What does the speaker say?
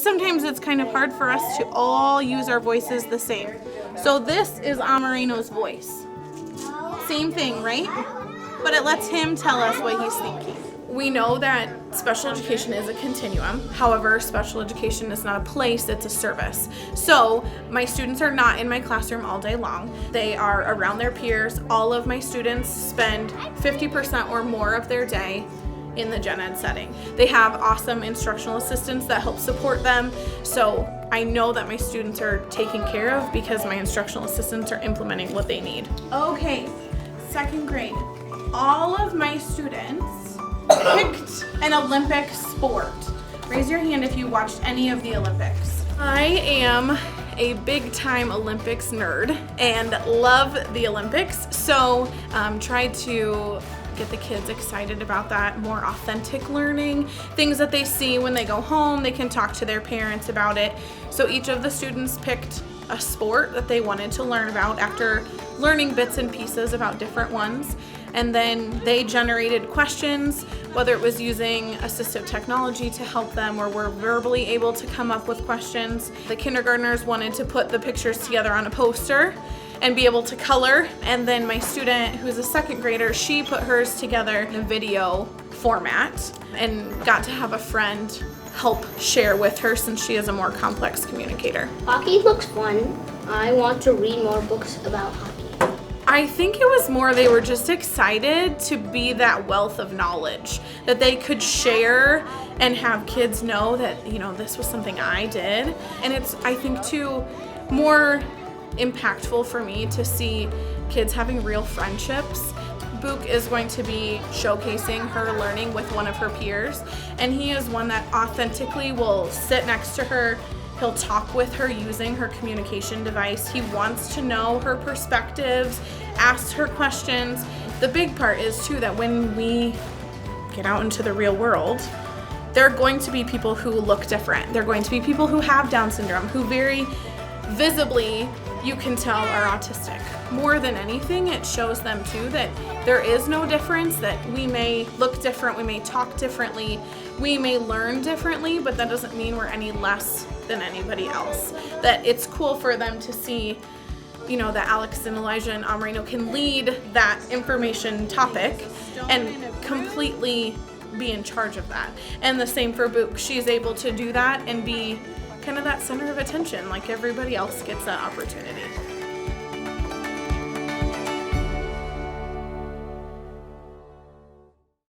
sometimes it's kind of hard for us to all use our voices the same. So this is Amarino's voice. Same thing, right? But it lets him tell us what he's thinking. We know that special education is a continuum. However, special education is not a place, it's a service. So my students are not in my classroom all day long. They are around their peers. All of my students spend 50% or more of their day in the gen ed setting. They have awesome instructional assistants that help support them. So I know that my students are taken care of because my instructional assistants are implementing what they need. Okay, second grade. All of my students picked an Olympic sport. Raise your hand if you watched any of the Olympics. I am a big time Olympics nerd and love the Olympics, so tried to get the kids excited about that, more authentic learning, things that they see when they go home, they can talk to their parents about it. So each of the students picked a sport that they wanted to learn about after learning bits and pieces about different ones. And then they generated questions, whether it was using assistive technology to help them or were verbally able to come up with questions. The kindergartners wanted to put the pictures together on a poster and be able to color. And then my student, who's a second grader, she put hers together in a video format and got to have a friend help share with her since she is a more complex communicator. Hockey looks fun. I want to read more books about hockey. I think it was more they were just excited to be that wealth of knowledge that they could share and have kids know that, you know, this was something I did. And it's, I think, too, more impactful for me to see kids having real friendships. Book is going to be showcasing her learning with one of her peers, and he is one that authentically will sit next to her. He'll talk with her using her communication device. He wants to know her perspectives, asks her questions. The big part is too that when we get out into the real world, there are going to be people who look different. There are going to be people who have Down syndrome, who very visibly you can tell are autistic. More than anything, it shows them too that there is no difference, that we may look different, we may talk differently, we may learn differently, but that doesn't mean we're any less than anybody else. That it's cool for them to see, you know, that Alex and Elijah and Amarino can lead that information topic and completely be in charge of that. And the same for Book. She's able to do that and be kind of that center of attention, like everybody else gets that opportunity.